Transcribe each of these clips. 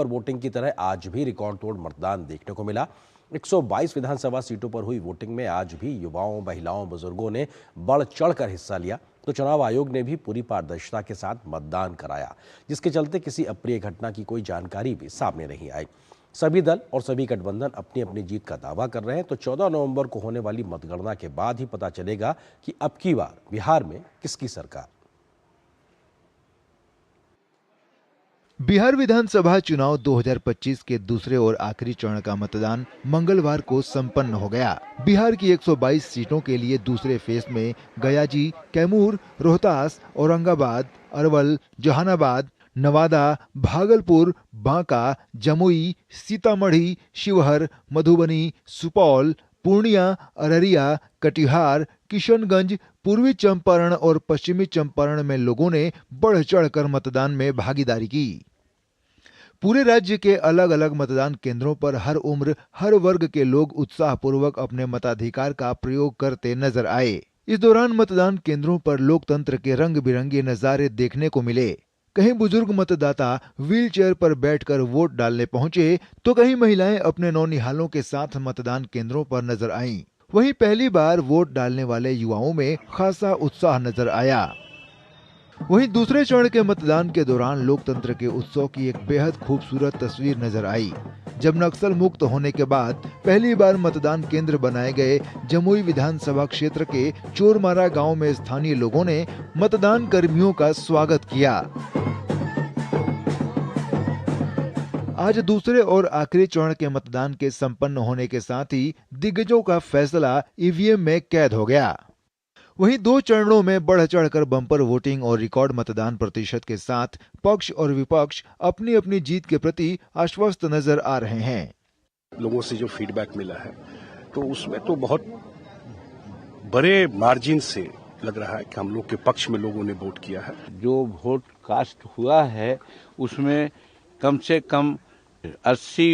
और वोटिंग की तरह आज भी रिकॉर्ड तोड़ मतदान देखने को मिला। 122 विधानसभा सीटों पर हुई वोटिंग में आज भी युवाओं, महिलाओं, बुजुर्गों ने बढ़ चढ़कर हिस्सा लिया। तो चुनाव आयोग ने भी पूरी पारदर्शिता के साथ मतदान कराया, जिसके चलते किसी अप्रिय घटना की कोई जानकारी भी सामने नहीं आई। सभी दल और सभी गठबंधन अपनी अपनी जीत का दावा कर रहे हैं। तो 14 नवंबर को होने वाली मतगणना के बाद ही पता चलेगा कि अब की बार बिहार में किसकी सरकार। बिहार विधानसभा चुनाव 2025 के दूसरे और आखिरी चरण का मतदान मंगलवार को संपन्न हो गया। बिहार की 122 सीटों के लिए दूसरे फेज में गयाजी, कैमूर, रोहतास, औरंगाबाद, अरवल, जहानाबाद, नवादा, भागलपुर, बांका, जमुई, सीतामढ़ी, शिवहर, मधुबनी, सुपौल, पूर्णिया, अररिया, कटिहार, किशनगंज, पूर्वी चंपारण और पश्चिमी चंपारण में लोगों ने बढ़ चढ़कर मतदान में भागीदारी की। पूरे राज्य के अलग अलग मतदान केंद्रों पर हर उम्र, हर वर्ग के लोग उत्साहपूर्वक अपने मताधिकार का प्रयोग करते नजर आए। इस दौरान मतदान केंद्रों पर लोकतंत्र के रंग बिरंगे नजारे देखने को मिले। कहीं बुजुर्ग मतदाता व्हीलचेयर पर बैठकर वोट डालने पहुंचे, तो कहीं महिलाएं अपने नौनिहालों के साथ मतदान केंद्रों पर नजर आईं। वहीं पहली बार वोट डालने वाले युवाओं में खासा उत्साह नजर आया। वहीं दूसरे चरण के मतदान के दौरान लोकतंत्र के उत्सव की एक बेहद खूबसूरत तस्वीर नजर आई, जब नक्सल मुक्त होने के बाद पहली बार मतदान केंद्र बनाए गए जमुई विधानसभा क्षेत्र के चोरमारा गांव में स्थानीय लोगों ने मतदान कर्मियों का स्वागत किया। आज दूसरे और आखिरी चरण के मतदान के संपन्न होने के साथ ही दिग्गजों का फैसला ईवीएम में कैद हो गया। वहीं दो चरणों में बढ़ चढ़कर बम्पर वोटिंग और रिकॉर्ड मतदान प्रतिशत के साथ पक्ष और विपक्ष अपनी अपनी जीत के प्रति आश्वस्त नजर आ रहे हैं। लोगों से जो फीडबैक मिला है तो उसमें तो बहुत बड़े मार्जिन से लग रहा है कि हम लोग के पक्ष में लोगों ने वोट किया है। जो वोट कास्ट हुआ है उसमें कम से कम 80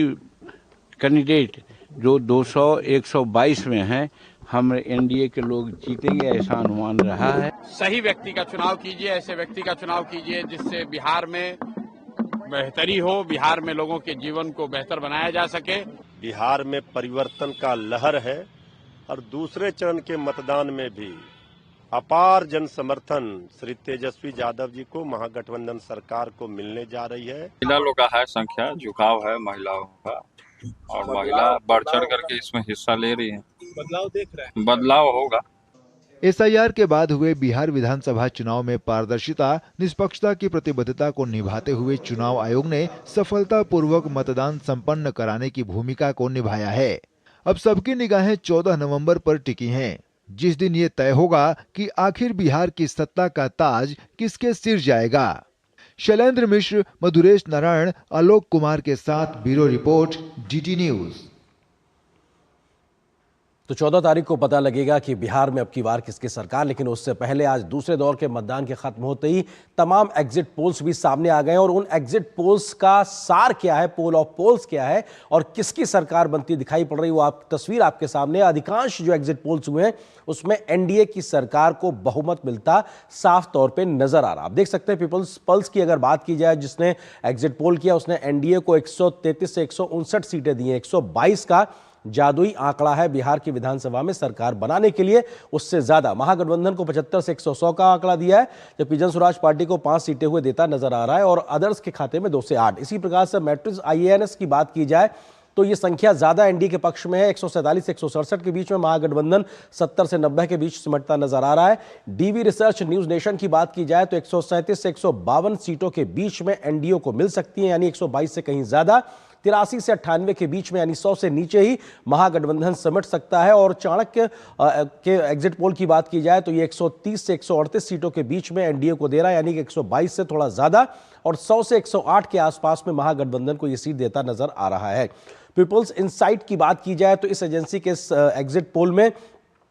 कैंडिडेट जो 200-122 में हैं, हम एनडीए के लोग जीतेंगे ऐसा अनुमान रहा है। सही व्यक्ति का चुनाव कीजिए, ऐसे व्यक्ति का चुनाव कीजिए जिससे बिहार में बेहतरी हो, बिहार में लोगों के जीवन को बेहतर बनाया जा सके। बिहार में परिवर्तन का लहर है और दूसरे चरण के मतदान में भी अपार जन समर्थन श्री तेजस्वी यादव जी को, महागठबंधन सरकार को मिलने जा रही है। महिला का है संख्या, झुकाव है महिलाओं का और महिला बढ़ चढ़ करके इसमें हिस्सा ले रही है। बदलाव देख रहे हैं, बदलाव होगा। एसआईआर के बाद हुए बिहार विधानसभा चुनाव में पारदर्शिता, निष्पक्षता की प्रतिबद्धता को निभाते हुए चुनाव आयोग ने सफलतापूर्वक मतदान संपन्न कराने की भूमिका को निभाया है। अब सबकी निगाहें 14 नवंबर पर टिकी हैं, जिस दिन ये तय होगा कि आखिर बिहार की सत्ता का ताज किसके सिर जाएगा। शैलेंद्र मिश्र, मधुरेश नारायण, आलोक कुमार के साथ ब्यूरो रिपोर्ट, डीटी न्यूज। तो 14 तारीख को पता लगेगा कि बिहार में अब की बार किसकी सरकार। लेकिन उससे पहले आज दूसरे दौर के मतदान के खत्म होते ही तमाम एग्जिट पोल्स भी सामने आ गए और उन एग्जिट पोल्स का सार क्या है, पोल ऑफ पोल्स क्या है और किसकी सरकार बनती दिखाई पड़ रही, वो तस्वीर आपके सामने। अधिकांश जो एग्जिट पोल्स हुए हैं उसमें एनडीए की सरकार को बहुमत मिलता साफ तौर पर नजर आ रहा। आप देख सकते हैं पीपल्स पल्स की अगर बात की जाए, जिसने एग्जिट पोल किया उसने एनडीए को 133 से 159 सीटें दी हैं। 122 का जादुई आंकड़ा है बिहार की विधानसभा में सरकार बनाने के लिए। उससे ज्यादा महागठबंधन को 75 से 100 का आंकड़ा दिया है, जबकि जन स्वराज पार्टी को 5 सीटें हुए देता नजर आ रहा है और अदर्स के खाते में 2 से 8। इसी प्रकार से मैट्रिक्स IANS की बात की जाए तो ये संख्या ज्यादा एनडीए के पक्ष में है। 147 से 167 के बीच में, महागठबंधन 70 से 90 के बीच सिमटता नजर आ रहा है। डीवी रिसर्च न्यूज नेशन की बात की जाए तो 137 से 152 सीटों के बीच में एनडीए को मिल सकती है, यानी 122 से कहीं ज्यादा। 83 से 98 के बीच में, यानी 100 से नीचे ही महागठबंधन समेट सकता है। और चाणक्य के एग्जिट पोल की बात की जाए तो ये 130 से 138 सीटों के बीच में एनडीए को दे रहा है, यानी कि 122 से थोड़ा ज्यादा, और 100 से 108 के आसपास में महागठबंधन को यह सीट देता नजर आ रहा है। पीपल्स इनसाइट की बात की जाए तो इस एजेंसी के एग्जिट पोल में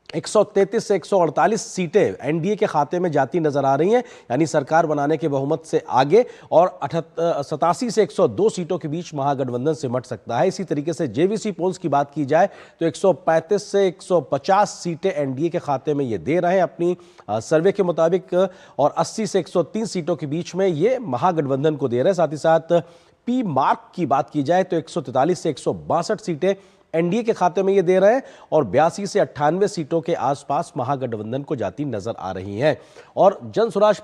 133 से 148 सीटें एनडीए के खाते में जाती नजर आ रही हैं, यानी सरकार बनाने के बहुमत से आगे, और 87 से 102 सीटों के बीच महागठबंधन सिमट सकता है। इसी तरीके से जेवीसी पोल्स की बात की जाए तो 135 से 150 सीटें एनडीए के खाते में ये दे रहे हैं अपनी सर्वे के मुताबिक, और 80 से 103 सीटों के बीच में ये महागठबंधन को दे रहे हैं। साथ ही साथ पी मार्क की बात की जाए तो 143 से 162 सीटें एनडीए के खाते में ये दे रहे हैं और 82 से 98 सीटों के आसपास महागठबंधन को जाती नजर आ रही हैं। और जन स्वराज